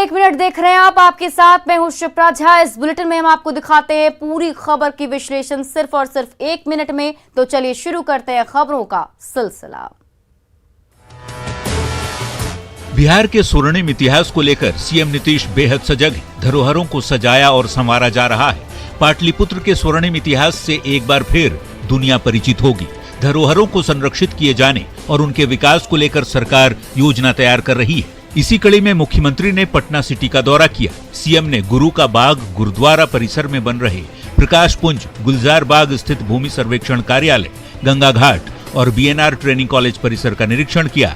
एक मिनट देख रहे हैं आप, आपके साथ मैं हूं शिप्रा झा। इस बुलेटिन में हम आपको दिखाते हैं पूरी खबर की विश्लेषण सिर्फ और सिर्फ 1 मिनट में। तो चलिए शुरू करते हैं खबरों का सिलसिला। बिहार के स्वर्णिम इतिहास को लेकर सीएम नीतीश बेहद सजग हैं। धरोहरों को सजाया और संवारा जा रहा है। पाटलिपुत्र के स्वर्णिम इतिहास से एक बार फिर दुनिया परिचित होगी। धरोहरों को संरक्षित किए जाने और उनके विकास को लेकर सरकार योजना तैयार कर रही है। इसी कड़ी में मुख्यमंत्री ने पटना सिटी का दौरा किया। सीएम ने गुरु का बाग गुरुद्वारा परिसर में बन रहे प्रकाश पुंज, गुलजार बाग स्थित भूमि सर्वेक्षण कार्यालय, गंगा घाट और बीएनआर ट्रेनिंग कॉलेज परिसर का निरीक्षण किया।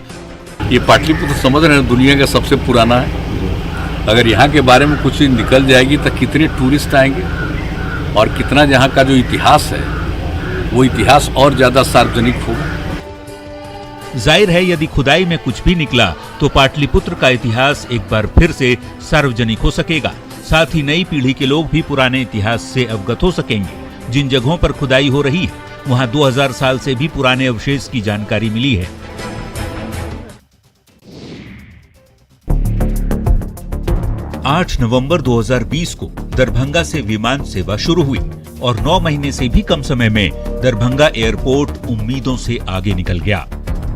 ये पाटलिपुत्र समझ रहे हैं दुनिया का सबसे पुराना है। अगर यहाँ के बारे में कुछ निकल जाएगी तो कितने टूरिस्ट आएंगे और कितना यहाँ का जो इतिहास है वो इतिहास और ज्यादा सार्वजनिक होगा। जाहिर है यदि खुदाई में कुछ भी निकला तो पाटलिपुत्र का इतिहास एक बार फिर से सार्वजनिक हो सकेगा। साथ ही नई पीढ़ी के लोग भी पुराने इतिहास से अवगत हो सकेंगे। जिन जगहों पर खुदाई हो रही है वहां 2000 साल से भी पुराने अवशेष की जानकारी मिली है। आठ नवंबर 2020 को दरभंगा से विमान सेवा शुरू हुई और 9 महीने से भी कम समय में दरभंगा एयरपोर्ट उम्मीदों से आगे निकल गया।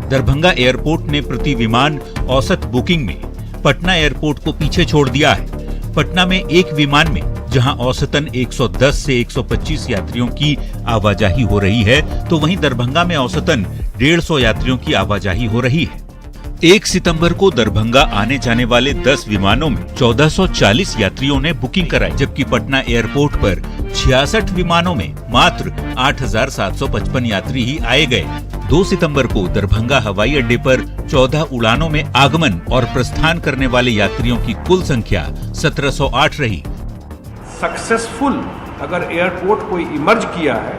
दरभंगा एयरपोर्ट ने प्रति विमान औसत बुकिंग में पटना एयरपोर्ट को पीछे छोड़ दिया है। पटना में एक विमान में जहां औसतन 110 से 125 यात्रियों की आवाजाही हो रही है, तो वहीं दरभंगा में औसतन 150 यात्रियों की आवाजाही हो रही है। 1 सितंबर को दरभंगा आने जाने वाले 10 विमानों में 1440 यात्रियों ने बुकिंग कराई, जबकि पटना एयरपोर्ट पर 66 विमानों में मात्र 8755 यात्री ही आए गए। 2 सितंबर को दरभंगा हवाई अड्डे पर 14 उड़ानों में आगमन और प्रस्थान करने वाले यात्रियों की कुल संख्या 1708 रही। सक्सेसफुल अगर एयरपोर्ट कोई इमर्ज किया है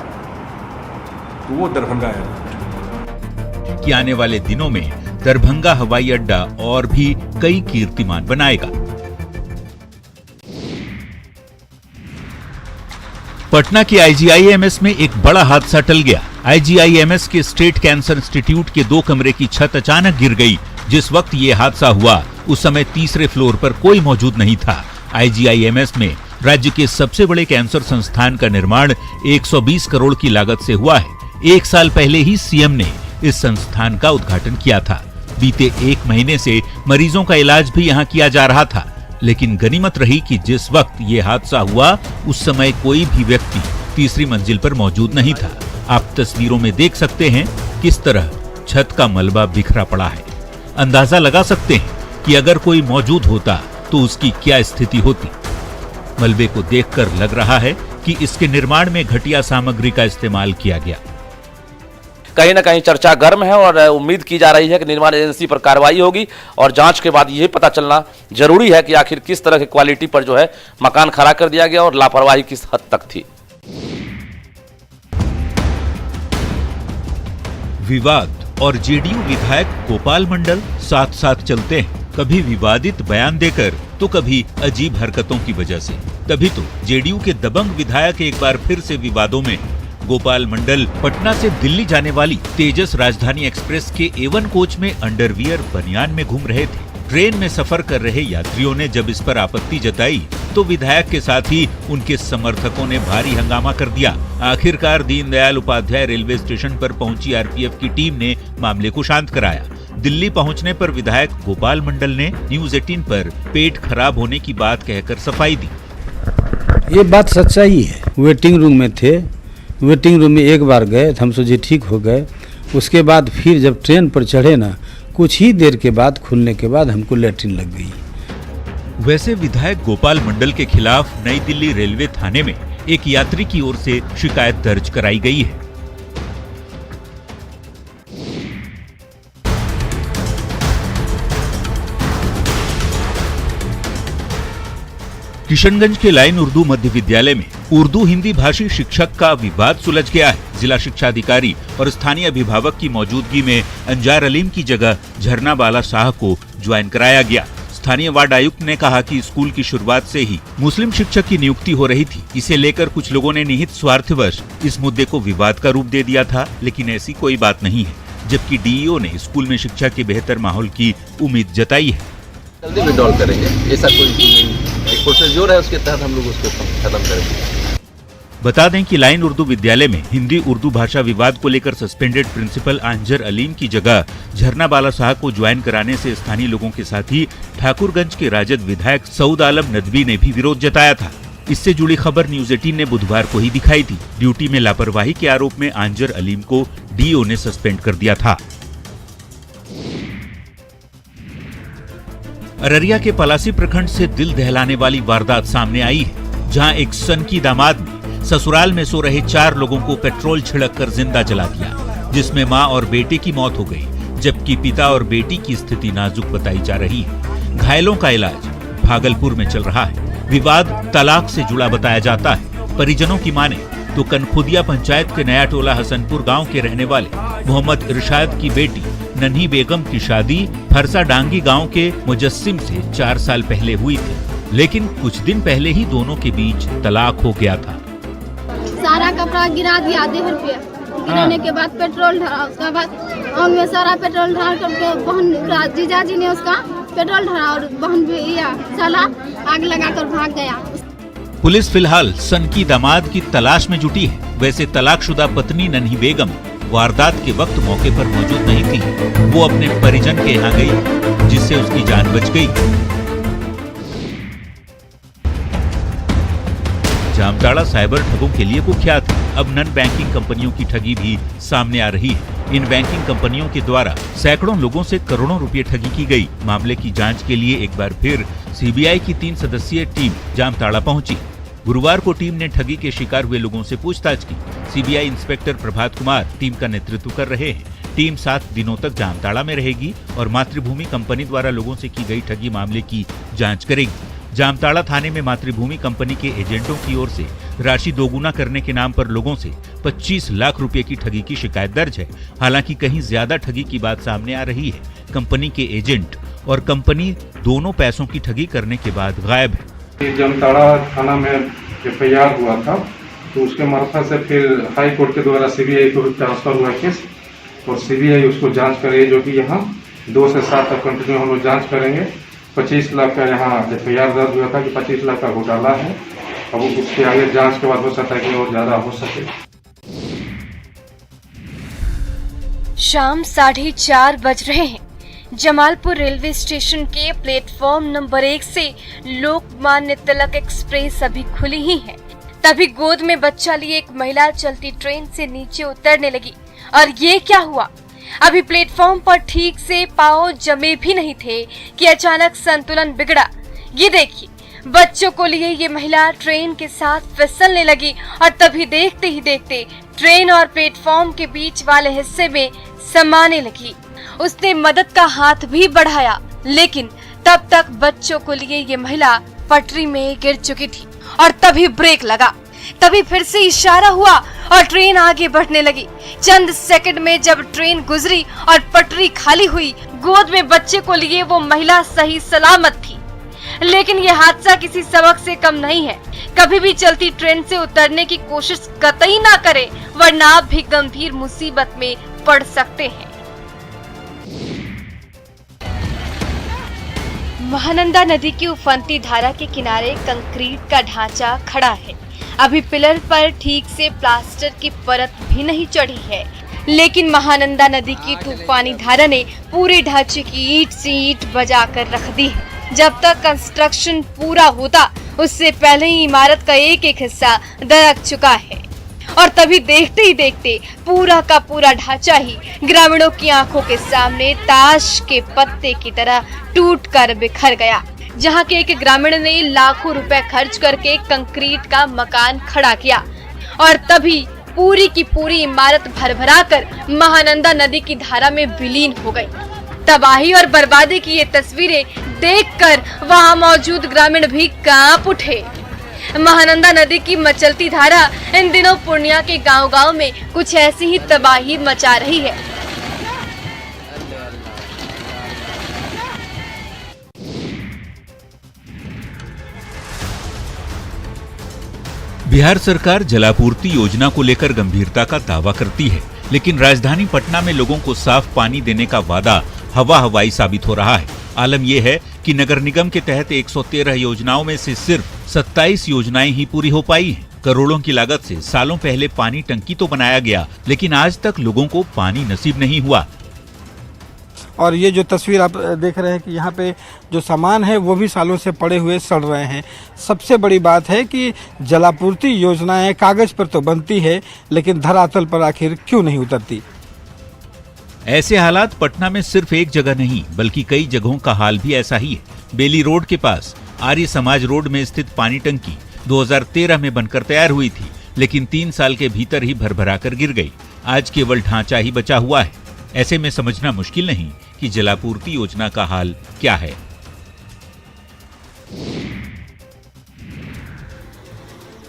तो वो दरभंगा एयरपोर्ट। कि आने वाले दिनों में दरभंगा हवाई अड्डा और भी कई कीर्तिमान बनाएगा। पटना के आईजीआईएमएस में एक बड़ा हादसा टल गया। आईजीआईएमएस के स्टेट कैंसर इंस्टीट्यूट के 2 कमरे की छत अचानक गिर गई। जिस वक्त ये हादसा हुआ उस समय तीसरे फ्लोर पर कोई मौजूद नहीं था। आईजीआईएमएस में राज्य के सबसे बड़े कैंसर संस्थान का निर्माण 120 करोड़ की लागत से हुआ है। 1 साल पहले ही सीएम ने इस संस्थान का उद्घाटन किया था। बीते 1 महीने से मरीजों का इलाज भी यहाँ किया जा रहा था, लेकिन गनीमत रही कि जिस वक्त ये हादसा हुआ उस समय कोई भी व्यक्ति तीसरी मंजिल पर मौजूद नहीं था। आप तस्वीरों में देख सकते हैं किस तरह छत का मलबा बिखरा पड़ा है। अंदाजा लगा सकते हैं कि अगर कोई मौजूद होता तो उसकी क्या स्थिति होती। मलबे को देखकर लग रहा है कि इसके निर्माण में घटिया सामग्री का इस्तेमाल किया गया। कहीं न कहीं चर्चा गर्म है और उम्मीद की जा रही है कि निर्माण एजेंसी पर कार्रवाई होगी और जांच के बाद यह पता चलना जरूरी है कि आखिर किस तरह की क्वालिटी पर जो है मकान खड़ा कर दिया गया और लापरवाही किस हद तक थी। विवाद और जेडीयू विधायक गोपाल मंडल साथ साथ चलते हैं, कभी विवादित बयान देकर तो कभी अजीब हरकतों की वजह से। तभी तो जेडीयू के दबंग विधायक एक बार फिर से विवादों में। गोपाल मंडल पटना से दिल्ली जाने वाली तेजस राजधानी एक्सप्रेस के A1 कोच में अंडरवियर बनियान में घूम रहे थे। ट्रेन में सफर कर रहे यात्रियों ने जब इस पर आपत्ति जताई तो विधायक के साथ ही उनके समर्थकों ने भारी हंगामा कर दिया। आखिरकार दीनदयाल उपाध्याय रेलवे स्टेशन पर पहुंची आरपीएफ की टीम ने मामले को शांत कराया। दिल्ली पहुंचने पर विधायक गोपाल मंडल ने न्यूज 18 पर पेट खराब होने की बात कहकर सफाई दी। ये बात सच्चाई है। वेटिंग रूम में थे, वेटिंग रूम में एक बार गए, हम सोचे ठीक हो गए। उसके बाद फिर जब ट्रेन पर चढ़े ना, कुछ ही देर के बाद खुलने के बाद हमको लैट्रिन लग गई। वैसे विधायक गोपाल मंडल के खिलाफ नई दिल्ली रेलवे थाने में एक यात्री की ओर से शिकायत दर्ज कराई गई है। किशनगंज के लाइन उर्दू मध्य विद्यालय में उर्दू हिंदी भाषी शिक्षक का विवाद सुलझ गया है। जिला शिक्षा अधिकारी और स्थानीय अभिभावक की मौजूदगी में अंजार अलीम की जगह झरना बाला शाह को ज्वाइन कराया गया। स्थानीय वार्ड आयुक्त ने कहा कि स्कूल की शुरुआत से ही मुस्लिम शिक्षक की नियुक्ति हो रही थी। इसे लेकर कुछ लोगों ने निहित स्वार्थवश इस मुद्दे को विवाद का रूप दे दिया था, लेकिन ऐसी कोई बात नहीं है। जबकि डीईओ ने स्कूल में शिक्षा के बेहतर माहौल की उम्मीद जताई है। जल्दी विड्रॉल करेंगे, ऐसा कोई नहीं। एक प्रोसीजर है, उसके तहत हम लोग उसको खत्म करेंगे। बता दें कि लाइन उर्दू विद्यालय में हिंदी उर्दू भाषा विवाद को लेकर सस्पेंडेड प्रिंसिपल आंजर अलीम की जगह झरना बाला साहब को ज्वाइन कराने से स्थानीय लोगों के साथ ही ठाकुरगंज के राजद विधायक सऊद आलम नदवी ने भी विरोध जताया था। इससे जुड़ी खबर न्यूज 18 ने बुधवार को ही दिखाई थी। ड्यूटी में लापरवाही के आरोप में आंजर अलीम को डीओ ने सस्पेंड कर दिया था। अररिया के पलासी प्रखंड से दिल दहलाने वाली वारदात सामने आई है, जहां एक सनकी दामाद ने ससुराल में सो रहे 4 लोगों को पेट्रोल छिड़ककर जिंदा जला दिया, जिसमें मां और बेटे की मौत हो गई, जबकि पिता और बेटी की स्थिति नाजुक बताई जा रही है। घायलों का इलाज भागलपुर में चल रहा है। विवाद तलाक से जुड़ा बताया जाता है। परिजनों की माने तो कनखुदिया पंचायत के नया टोला हसनपुर गांव के रहने वाले मोहम्मद इरशाद की बेटी नन्ही बेगम की शादी फरसा डांगी गांव के मुजस्सिम से 4 साल पहले हुई थी, लेकिन कुछ दिन पहले ही दोनों के बीच तलाक हो गया था। सारा कपड़ा गिरा दिया, आधे रुपये गिराने के बाद पेट्रोल ढाला, उसके बाद आग में सारा पेट्रोल ढाल करके बहन जीजाजी ने उसका पेट्रोल ढाला और बहन भी साला आग लगाकर भाग गया। पुलिस फिलहाल सनकी दामाद की तलाश में जुटी है। वैसे तलाकशुदा पत्नी नन्ही बेगम वारदात के वक्त मौके पर मौजूद नहीं थी। वो अपने परिजन के यहाँ गई, जिससे उसकी जान बच गई। जामताड़ा साइबर ठगों के लिए कुख्यात है। अब नन बैंकिंग कंपनियों की ठगी भी सामने आ रही है। इन बैंकिंग कंपनियों के द्वारा सैकड़ों लोगों से करोड़ों रुपए ठगी की गई। मामले की जांच के लिए एक बार फिर सीबीआई की 3 सदस्यीय टीम जामताड़ा पहुंची। गुरुवार को टीम ने ठगी के शिकार हुए लोगों से पूछताछ की। CBI inspector Prabhat Kumar team का नेतृत्व कर रहे हैं। टीम 7 दिनों तक जामताड़ा में रहेगी और मातृभूमि कंपनी द्वारा लोगों से की गई ठगी मामले की जांच करेगी। जामताड़ा थाने में मातृभूमि कंपनी के एजेंटों की ओर से राशि दोगुना करने के नाम पर लोगों से 25 लाख रुपए की ठगी की शिकायत दर्ज है। हालांकि कहीं ज्यादा ठगी की बात सामने आ रही है। कंपनी के एजेंट और कंपनी दोनों पैसों की ठगी करने के बाद गायब है। जामताड़ा थाना में एफआईआर हुआ था, तो उसके मार्फत से फिर हाई कोर्ट के द्वारा सीबीआई को ट्रांसफर हुआ केस और सीबीआई उसको जांच करेगी, जो कि यहाँ 2 से 7 तक कंटिन्यू हम लोग जाँच करेंगे। 25 लाख का यहाँ एफआईआर दर्ज हुआ था कि 25 लाख का घोटाला है। अब उसके आगे जांच के बाद हो सकता है कि और ज्यादा हो सके। शाम 4:30 बज रहे हैं। जमालपुर रेलवे स्टेशन के प्लेटफॉर्म नंबर 1 से लोकमान्य तिलक एक्सप्रेस अभी खुली ही है, तभी गोद में बच्चा लिए एक महिला चलती ट्रेन से नीचे उतरने लगी। और ये क्या हुआ, अभी प्लेटफॉर्म पर ठीक से पांव जमे भी नहीं थे कि अचानक संतुलन बिगड़ा। ये देखिए, बच्चों को लिए ये महिला ट्रेन के साथ फिसलने लगी और तभी देखते ही देखते ट्रेन और प्लेटफॉर्म के बीच वाले हिस्से में समाने लगी। उसने मदद का हाथ भी बढ़ाया, लेकिन तब तक बच्चों को लिए ये महिला पटरी में गिर चुकी थी और तभी ब्रेक लगा। तभी फिर से इशारा हुआ और ट्रेन आगे बढ़ने लगी। चंद सेकंड में जब ट्रेन गुजरी और पटरी खाली हुई, गोद में बच्चे को लिए वो महिला सही सलामत थी। लेकिन ये हादसा किसी सबक से कम नहीं है। कभी भी चलती ट्रेन से उतरने की कोशिश कतई ना करें, वरना आप भी गंभीर मुसीबत में पड़ सकते हैं। महानंदा नदी की उफनती धारा के किनारे कंक्रीट का ढांचा खड़ा है। अभी पिलर पर ठीक से प्लास्टर की परत भी नहीं चढ़ी है, लेकिन महानंदा नदी की तूफानी धारा ने पूरे ढांचे की ईंट से ईंट बजा कर रख दी है। जब तक कंस्ट्रक्शन पूरा होता, उससे पहले ही इमारत का एक एक हिस्सा दरक चुका है और तभी देखते ही देखते पूरा का पूरा ढांचा ही ग्रामीणों की आंखों के सामने ताश के पत्ते की तरह टूटकर बिखर गया। जहां के एक ग्रामीण ने लाखों रुपए खर्च करके कंक्रीट का मकान खड़ा किया और तभी पूरी की पूरी इमारत भरभराकर महानंदा नदी की धारा में विलीन हो गई। तबाही और बर्बादी की ये तस्वीरें देखकर वहां मौजूद ग्रामीण भी कांप उठे। महानंदा नदी की मचलती धारा इन दिनों पूर्णिया के गांव-गांव में कुछ ऐसी ही तबाही मचा रही है। बिहार सरकार जलापूर्ति योजना को लेकर गंभीरता का दावा करती है, लेकिन राजधानी पटना में लोगों को साफ पानी देने का वादा हवा हवाई साबित हो रहा है। आलम यह है कि नगर निगम के तहत 113 योजनाओं में से सिर्फ 27 योजनाएं ही पूरी हो पाई हैं। करोड़ों की लागत से सालों पहले पानी टंकी तो बनाया गया, लेकिन आज तक लोगों को पानी नसीब नहीं हुआ। और ये जो तस्वीर आप देख रहे हैं कि यहाँ पे जो सामान है वो भी सालों से पड़े हुए सड़ रहे हैं। सबसे बड़ी बात है कि जलापूर्ति योजनाएं कागज पर तो बनती है, लेकिन धरातल पर आखिर क्यों नहीं उतरती। ऐसे हालात पटना में सिर्फ एक जगह नहीं बल्कि कई जगहों का हाल भी ऐसा ही है। बेली रोड के पास आर्य समाज रोड में स्थित पानी टंकी 2013 में बनकर तैयार हुई थी, लेकिन 3 साल के भीतर ही भरभरा कर गिर गई। आज केवल ढांचा ही बचा हुआ है। ऐसे में समझना मुश्किल नहीं कि जलापूर्ति योजना का हाल क्या है।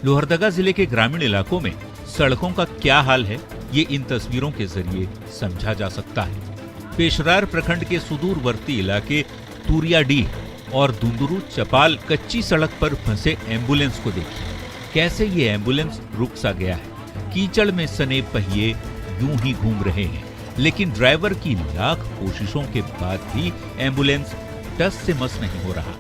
लोहरदगा जिले के ग्रामीण इलाकों में सड़कों का क्या हाल है, ये इन तस्वीरों के जरिए समझा जा सकता है। पेशरार प्रखंड के सुदूरवर्ती इलाके तुरियाडीह और दुंदुरु चपाल कच्ची सड़क पर फंसे एम्बुलेंस को देखिए। कैसे ये एम्बुलेंस रुक सा गया है। कीचड़ में सने पहिए यूं ही घूम रहे हैं, लेकिन ड्राइवर की लाख कोशिशों के बाद भी एम्बुलेंस टस से मस नहीं हो रहा।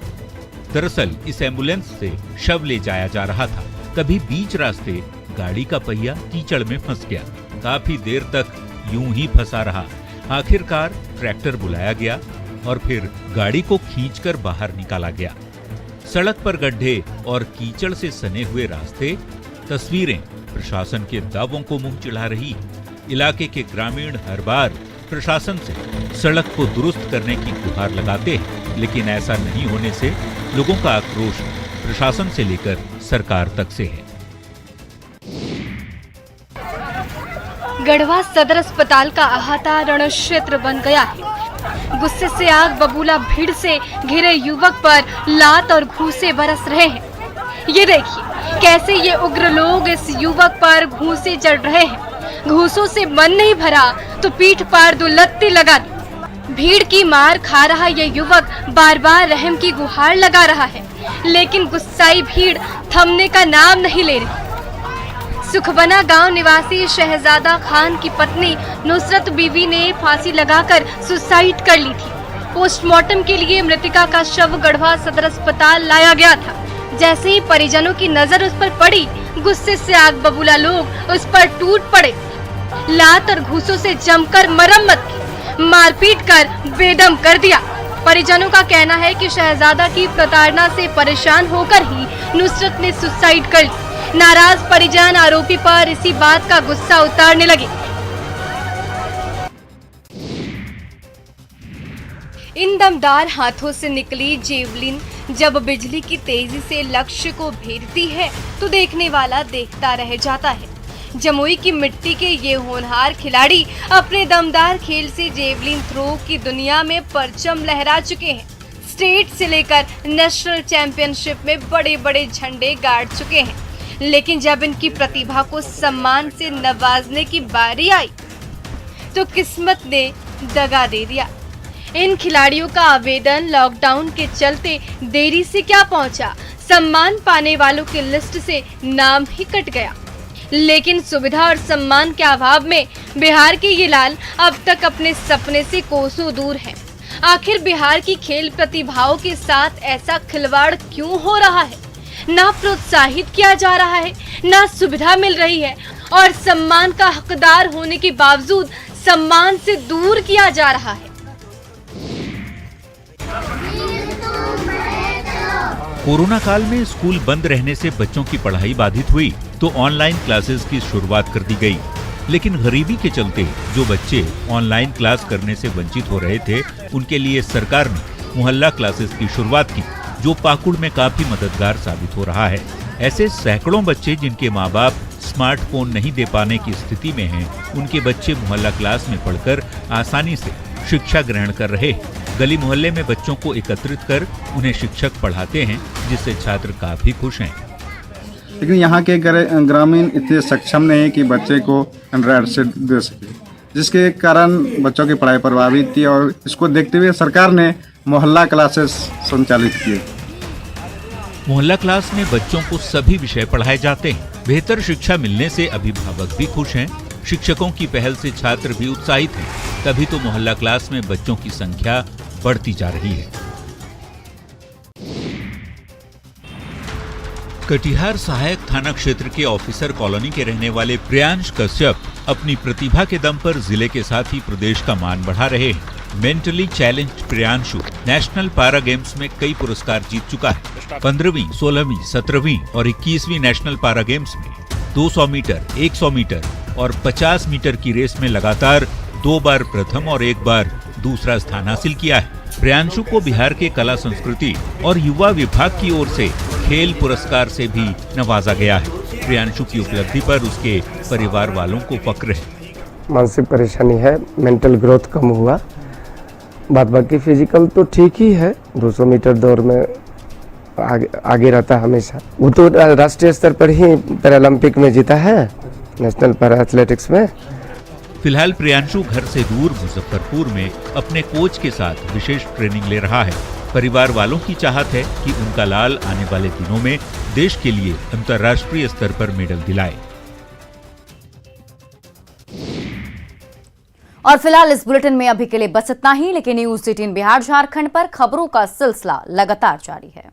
दरअसल इस एम्बुलेंस से शव ले जाया जा रहा था, तभी बीच रास्ते गाड़ी का पहिया कीचड़ में फंस गया। काफी देर तक यूं ही फंसा रहा। आखिरकार ट्रैक्टर बुलाया गया और फिर गाड़ी को खींचकर बाहर निकाला गया। सड़क पर गड्ढे और कीचड़ से सने हुए रास्ते, तस्वीरें प्रशासन के दावों को मुंह चिढ़ा रही। इलाके के ग्रामीण हर बार प्रशासन से सड़क को दुरुस्त करने की गुहार लगाते हैं, लेकिन ऐसा नहीं होने से लोगों का आक्रोश प्रशासन से लेकर सरकार तक से है। गढ़वा सदर अस्पताल का अहाता रण क्षेत्र बन गया है। गुस्से से आग बबूला भीड़ से घिरे युवक पर लात और घूंसे बरस रहे हैं। ये देखिए कैसे ये उग्र लोग इस युवक पर घूंसे चढ़ रहे हैं। घूंसों से मन नहीं भरा तो पीठ पर 2 लत्ती लगा दी। भीड़ की मार खा रहा ये युवक बार बार रहम की गुहार लगा रहा है, लेकिन गुस्साई भीड़ थमने का नाम नहीं ले रही। सुखबना गांव निवासी शहजादा खान की पत्नी नुसरत बीवी ने फांसी लगाकर सुसाइड कर ली थी। पोस्टमार्टम के लिए मृतिका का शव गढ़वा सदर अस्पताल लाया गया था। जैसे ही परिजनों की नजर उस पर पड़ी, गुस्से से आग बबूला लोग उस पर टूट पड़े। लात और घूंसों से जमकर मरम्मत की, मारपीट कर बेदम कर दिया। परिजनों का कहना है कि शहजादा की प्रताड़ना से परेशान होकर ही नुसरत ने सुसाइड कर ली। नाराज परिजन आरोपी पर इसी बात का गुस्सा उतारने लगे। इन दमदार हाथों से निकली जेवलिन जब बिजली की तेजी से लक्ष्य को भेदती है तो देखने वाला देखता रह जाता है। जमुई की मिट्टी के ये होनहार खिलाड़ी अपने दमदार खेल से जेवलिन थ्रो की दुनिया में परचम लहरा चुके हैं। स्टेट से लेकर नेशनल चैंपियनशिप में बड़े बड़े झंडे गाड़ चुके हैं, लेकिन जब इनकी प्रतिभा को सम्मान से नवाजने की बारी आई तो किस्मत ने दगा दे दिया। इन खिलाड़ियों का आवेदन लॉकडाउन के चलते देरी से क्या पहुंचा, सम्मान पाने वालों की लिस्ट से नाम ही कट गया। लेकिन सुविधा और सम्मान के अभाव में बिहार के ये लाल अब तक अपने सपने से कोसों दूर हैं। आखिर बिहार की खेल प्रतिभाओं के साथ ऐसा खिलवाड़ क्यों हो रहा है? ना प्रोत्साहित किया जा रहा है, ना सुविधा मिल रही है, और सम्मान का हकदार होने के बावजूद सम्मान से दूर किया जा रहा है। कोरोना काल में स्कूल बंद रहने से बच्चों की पढ़ाई बाधित हुई तो ऑनलाइन क्लासेस की शुरुआत कर दी गई। लेकिन गरीबी के चलते जो बच्चे ऑनलाइन क्लास करने से वंचित हो रहे थे, उनके लिए सरकार ने मोहल्ला क्लासेस की शुरुआत की, जो पाकुड़ में काफी मददगार साबित हो रहा है। ऐसे सैकड़ों बच्चे जिनके माँ बाप स्मार्टफोन नहीं दे पाने की स्थिति में हैं, उनके बच्चे मोहल्ला क्लास में पढ़कर आसानी से शिक्षा ग्रहण कर रहे हैं। गली मोहल्ले में बच्चों को एकत्रित कर उन्हें शिक्षक पढ़ाते हैं, जिससे छात्र काफी खुश हैं। लेकिन यहाँ के ग्रामीण इतने सक्षम नहीं है कि बच्चे को एंड्रॉयड सेट दे सके, जिसके कारण बच्चों की पढ़ाई प्रभावित थी, और इसको देखते हुए सरकार ने मोहल्ला क्लासेस संचालित किए। मोहल्ला क्लास में बच्चों को सभी विषय पढ़ाए जाते हैं। बेहतर शिक्षा मिलने से अभिभावक भी खुश हैं। शिक्षकों की पहल से छात्र भी उत्साहित हैं। तभी तो मोहल्ला क्लास में बच्चों की संख्या बढ़ती जा रही है। कटिहार सहायक थाना क्षेत्र के ऑफिसर कॉलोनी के रहने वाले प्रियांश कश्यप अपनी प्रतिभा के दम पर जिले के साथ ही प्रदेश का मान बढ़ा रहे हैं। मेंटली चैलेंज्ड प्रियांशु नेशनल पारा गेम्स में कई पुरस्कार जीत चुका है। 15वीं, 16वीं, 17वीं और 21वीं नेशनल पारा गेम्स में 200 मीटर, 100 मीटर और 50 मीटर की रेस में लगातार 2 बार प्रथम और 1 बार दूसरा स्थान हासिल किया है। प्रियांशु को बिहार के कला संस्कृति और युवा विभाग की ओर से खेल पुरस्कार से भी नवाजा गया है। प्रियांशु की उपलब्धि पर उसके परिवार वालों को फक्र है। मानसिक परेशानी है, मेंटल ग्रोथ कम हुआ, बात बाकी फिजिकल तो ठीक ही है। 200 मीटर दौड़ में आगे रहता है हमेशा। वो तो राष्ट्रीय स्तर पर ही पैरालंपिक में जीता है, नेशनल पैरा एथलेटिक्स में। फिलहाल प्रियांशु घर से दूर मुजफ्फरपुर में अपने कोच के साथ विशेष ट्रेनिंग ले रहा है। परिवार वालों की चाहत है कि उनका लाल आने वाले दिनों में देश के लिए अंतर्राष्ट्रीय स्तर पर मेडल दिलाए। और फिलहाल इस बुलेटिन में अभी के लिए बस इतना ही, लेकिन न्यूज़ 18 बिहार झारखंड पर खबरों का सिलसिला लगातार जारी है।